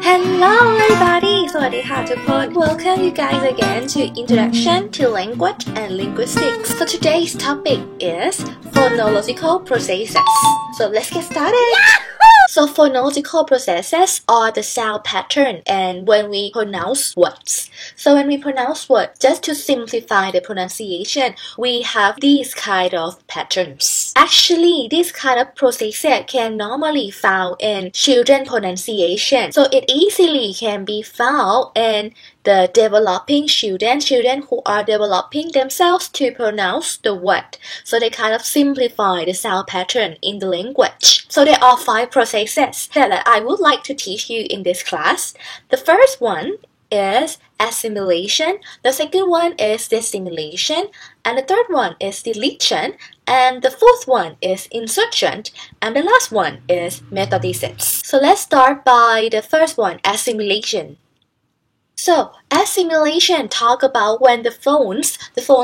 Hello everybody สวัสดีค่ะทุกคน Welcome you guys again to Introduction to Language and Linguistics. So today's topic is phonological processes. So let's get started. So phonological processes are the sound pattern and when we pronounce words. So when we pronounce words, just to simplify the pronunciation, we have these kind of patterns. Actually, this kind of processes can normally found in children pronunciation. So it easily can be found in the developing children who are developing themselves to pronounce the word. So they kind of simplify the sound pattern in the language. So there are 5 processes that I would like to teach you in this class. The first one is assimilation, the second one is dissimilation, and the third one is deletion, and the fourth one is insertion, and the last one is metathesis. So let's start by the first one, assimilation. So assimilation talk about when the phone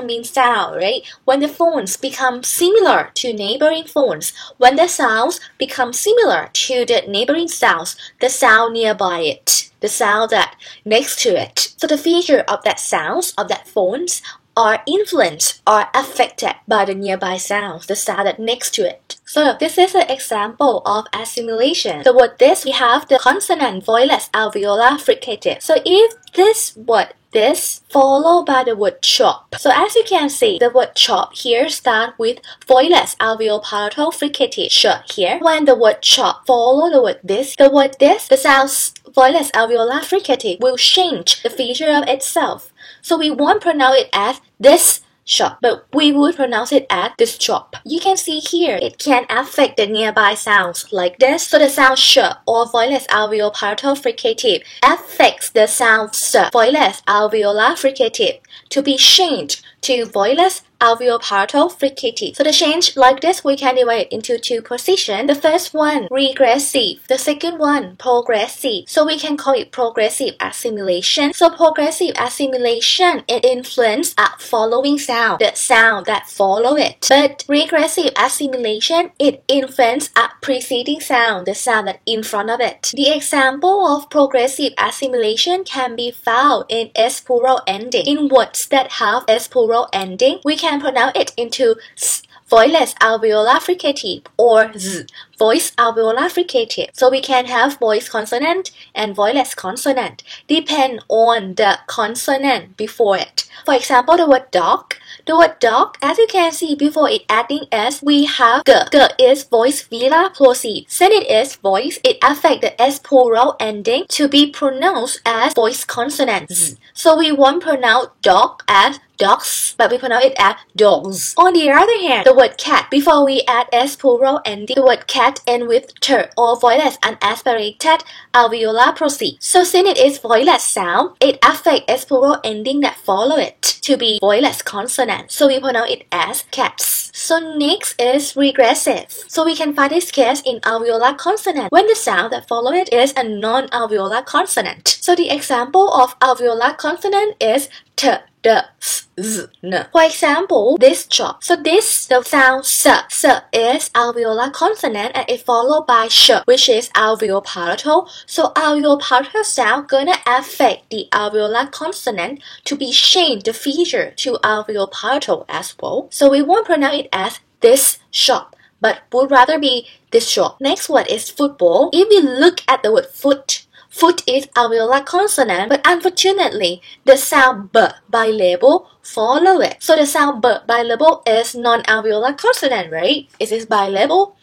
means sound, right? When the phones become similar to neighboring phones, when the sounds become similar to the neighboring sounds, the sound nearby it, the sound that next to it. So the feature of that sounds of that phones are influenced or affected by the nearby sounds, the sound that next to it. So this is an example of assimilation. The word this, we have the consonant voiceless alveolar fricative. So if this word this followed by the word chop. So as you can see, the word chop here start with voiceless alveopalatal fricative sh here. When the word chop follow the word this, the sounds voiceless alveolar fricative will change the feature of itself. So we won't pronounce it as this shop, but we would pronounce it as this chop. You can see here, it can affect the nearby sounds like this. So the sound sh or voiceless alveopalatal fricative affects the sound s, voiceless alveolar fricative, to be changed to voiceless alveopalatal fricative. So the change like this, we can divide it into 2 positions. The first one, regressive. The second one, progressive. So we can call it progressive assimilation. So progressive assimilation, it influences a following sound, the sound that follow it. But regressive assimilation, it influences a preceding sound, the sound that in front of it. The example of progressive assimilation can be found in S plural ending. In words that have S plural ending, we can pronounce it into s, voiceless alveolar fricative, or z, voice alveolar fricative. So we can have voice consonant and voiceless consonant, depend on the consonant before it. For example, the word dog. The word dog, as you can see before it adding s, we have g. G is voice velar plosive. Since it is voice, it affects the s plural ending to be pronounced as voice consonant z. So we won't pronounce dog as dogs, but we pronounce it as dogs. On the other hand, the word cat, before we add s plural ending, the word cat end with t or voiceless unaspirated alveolar plosive. So since it is voiceless sound, it affects s plural ending that follow it to be voiceless consonant. So we pronounce it as cats. So next is regressive. So we can find this case in alveolar consonant when the sound that follow it is a non-alveolar consonant. So the example of alveolar consonant is t, d, s, z, n. For example, this chop. So this, the sound s. S is alveolar consonant and it followed by sh, which is alveopalatal. So alveopalatal sound gonna affect the alveolar consonant to be changed the feature to alveopalatal as well. So we won't pronounce it as this shop, but would rather be this shop. Next word is football. If we look at the word foot, foot is alveolar consonant, but unfortunately, the sound b bilabial follow it. So the sound b bilabial is non-alveolar consonant, right? It is bilabial.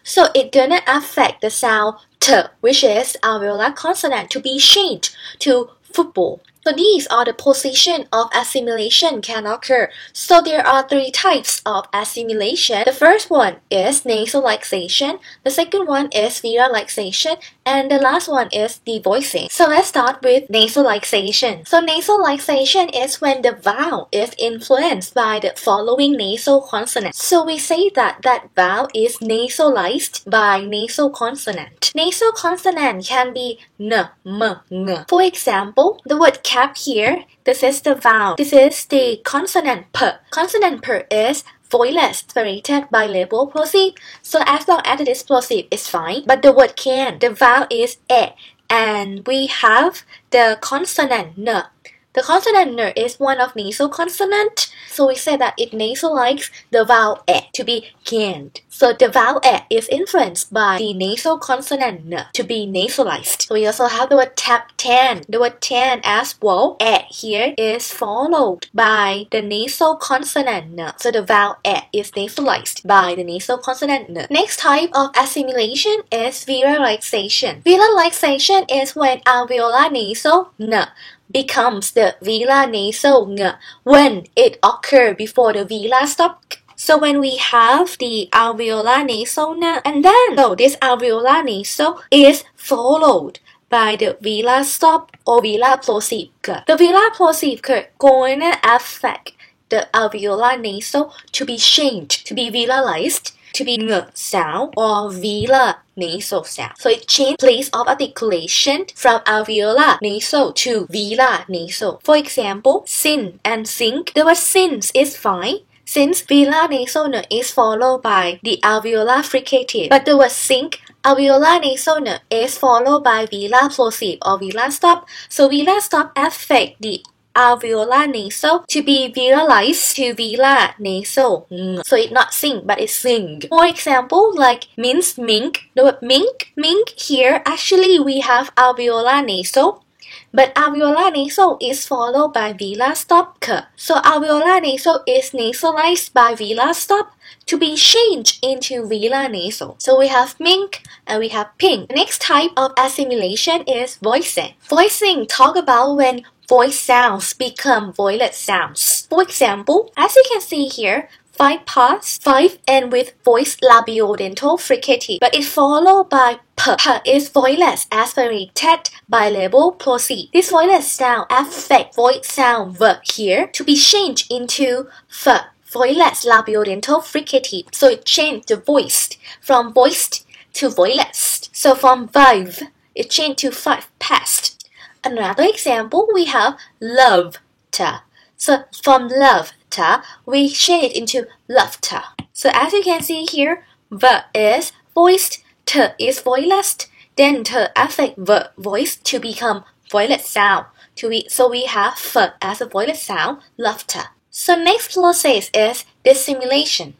So it's gonna affect the sound t, which is alveolar consonant, to be changed to football. So these are the position of assimilation can occur. So there are 3 types of assimilation. The first one is nasalization, the second one is viralization, And the last one is devoicing. So let's start with nasalization. So nasalization is when the vowel is influenced by the following nasal consonant. So we say that that vowel is nasalized by nasal consonant. Nasal consonant can be n, m, ng. For example, the word cap here, this is the vowel. This is the consonant p. Consonant p is voiceless, separated by label plosive. So as long as it is plosive, it's fine. But the word can, the vowel is e, and we have the consonant n. The consonant n is one of nasal consonant, so we say that it nasalizes the vowel e to be canned. So the vowel e is influenced by the nasal consonant n to be nasalized. So we also have the word tap tan. The word tan as well, e here is followed by the nasal consonant n. So the vowel e is nasalized by the nasal consonant n. Next type of assimilation is velarization. Velarization is when alveolar nasal n becomes the velar nasal ng when it occurs before the velar stop. So when we have the alveolar nasal ng, and then this alveolar nasal is followed by the velar stop or velar plosive. The velar plosive going to affect the alveolar nasal to be changed, to be velarized, to be ng sound or velar nasal sound. So it changes place of articulation from alveolar nasal to velar nasal. For example, sin and sink. The word sins is fine, since velar nasal n is followed by the alveolar fricative. But the word sink, alveolar nasal n is followed by velar plosive or velar stop. So velar stop affect the alveolar nasal to be velarized to velar nasal. So it's not sing, but it's sing. For example, like mince, mink. The word mink, mink here, actually we have alveolar nasal, but alveolar nasal is followed by velar stop. So alveolar nasal is nasalized by velar stop to be changed into velar nasal. So we have mink and we have pink. The next type of assimilation is voicing. Voicing talk about when voice sounds become voiceless sounds. For example, as you can see here, 5 parts, 5 end with voice labiodental fricative, but it followed by p. P is voiceless aspirated by label plosive. This voiceless sound affect voice sound v here to be changed into f, voiceless labiodental fricative. So it changed the voice from voiced to voiceless. So from 5, it changed to 5 past. Another example, we have love ta. So from love ta, we change it into love ta. So as you can see here, v is voiced, t is voiceless, then t affect v voice to become voiceless sound. So we have f as a voiceless sound, love ta. So next process is dissimilation.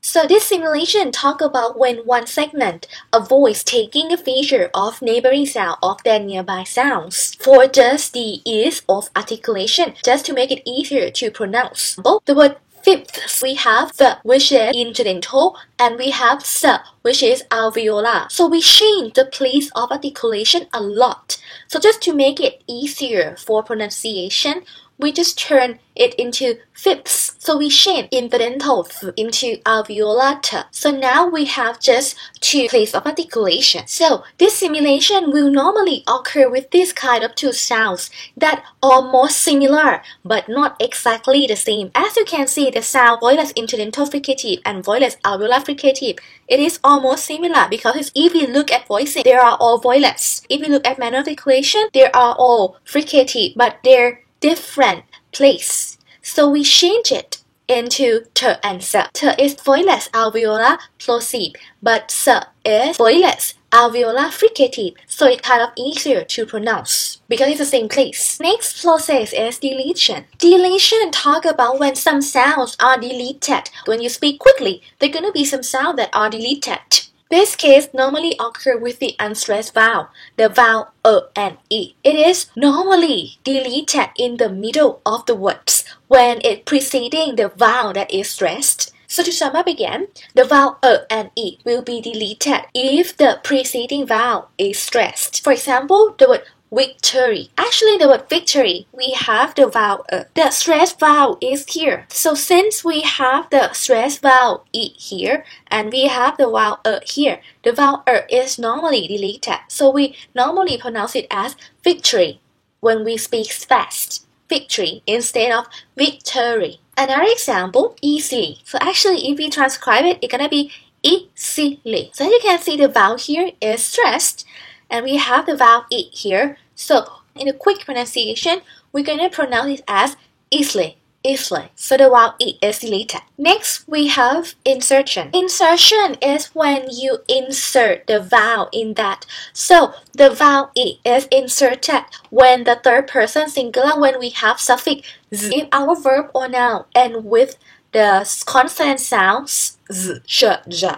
So this simulation talk about when one segment of voice taking a feature of neighboring sound of their nearby sounds for just the ease of articulation, just to make it easier to pronounce. The word fifth, we have the, which is incidental, and we have s, which is alveolar. So we change the place of articulation a lot. So just to make it easier for pronunciation, we just turn it into fifths. So we change incidental into alveolar t. So now we have just 2 places of articulation. So this simulation will normally occur with this kind of 2 sounds that are more similar but not exactly the same. As you can see, the sound voiceless incidental fricative and voiceless alveolar fricative, it is almost similar because if you look at voicing, they are all voiceless. If you look at manual articulation, they are all fricative, but they're different place. So we change it into t and s. T is voiceless alveolar plosive, but s is voiceless alveolar fricative. So it's kind of easier to pronounce because it's the same place. Next process is deletion. Deletion talk about when some sounds are deleted. When you speak quickly, there are going to be some sounds that are deleted. This case normally occurs with the unstressed vowel, the vowel and e. It is normally deleted in the middle of the words when it preceding the vowel that is stressed. So to sum up again, the vowel and e will be deleted if the preceding vowel is stressed. For example, the word victory. Actually, the word victory, we have the vowel The stress vowel is here. So since we have the stress vowel E here, and we have the vowel here, the vowel is normally deleted. So we normally pronounce it as victory when we speak fast. Victory instead of victory. Another example, easily. So actually, if we transcribe it, it's gonna be easily. So as you can see, the vowel here is stressed, and we have the vowel E here. So in a quick pronunciation, we're gonna pronounce it as easily. Easily. So the vowel E is deleted. Next, we have insertion. Insertion is when you insert the vowel in that. So the vowel E is inserted when the third person singular, when we have suffix z. If our verb or noun end with the consonant sounds z, sh, j,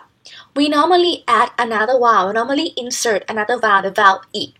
we normally add another vowel, normally insert another vowel, the vowel E,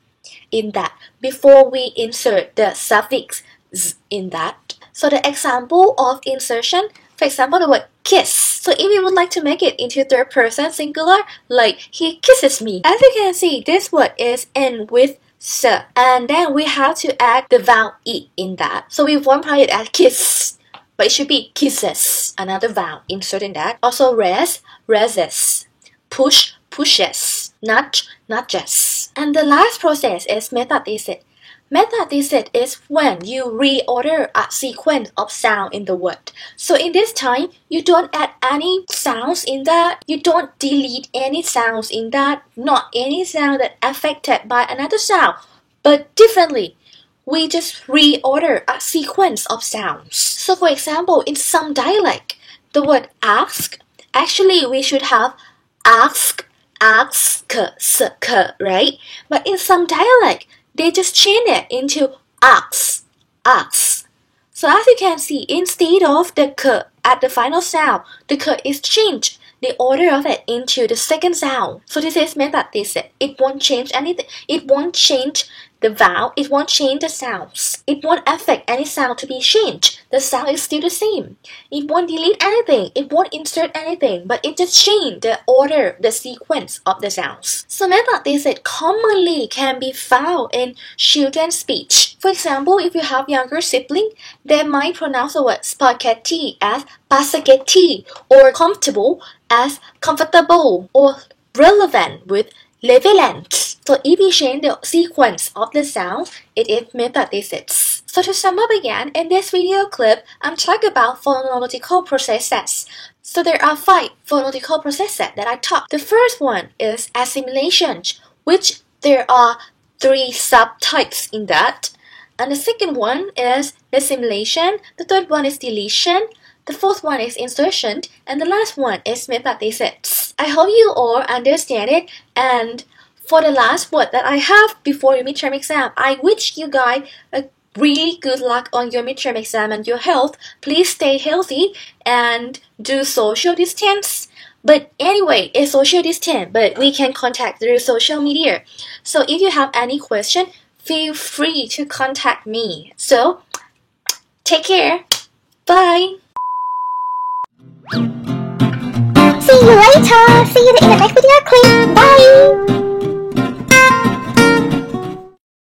in that before we insert the suffix z in that. So the example of insertion, for example, the word kiss. So if we would like to make it into third person singular, like he kisses me. As you can see, this word is end with s, and then we have to add the vowel E in that. So we won't write it as kiss, but it should be kisses, another vowel insert in that. Also rest, rests, push, pushes, nudge, nudges. And the last process is methodicit. Methodicit is when you reorder a sequence of sound in the word. So in this time, you don't add any sounds in that, you don't delete any sounds in that, not any sound that affected by another sound, but differently. We just reorder a sequence of sounds. So for example, in some dialect, the word ask, actually we should have ask, right? But in some dialect, they just change it into ox. So as you can see, instead of the k at the final sound, the k is changed, the order of it, into the second sound. So this is methodicit. It won't change anything. It won't change the vowel. It won't change the sounds. It won't affect any sound to be changed. The sound is still the same. It won't delete anything. It won't insert anything. But it just changed the order, the sequence of the sounds. So methodicit commonly can be found in children's speech. For example, if you have younger sibling, they might pronounce the word spaghetti as spaghetti, or comfortable as comfortable, or relevant with relevant. So if we change the sequence of the sound, it is methodicit. So to sum up again, in this video clip, I'm talking about phonological processes. So there are 5 phonological processes that I taught. The first one is assimilation, which there are 3 subtypes in that. And the second one is assimilation. The third one is deletion. The fourth one is insertion. And the last one is methodicit. I hope you all understand it. And for the last word that I have before your midterm exam, I wish you guys a really good luck on your midterm exam and your health. Please stay healthy and do social distance. But anyway, it's social distance, but we can contact through social media. So if you have any question, feel free to contact me. So take care. Bye. See you later. See you in the next video clip. Bye.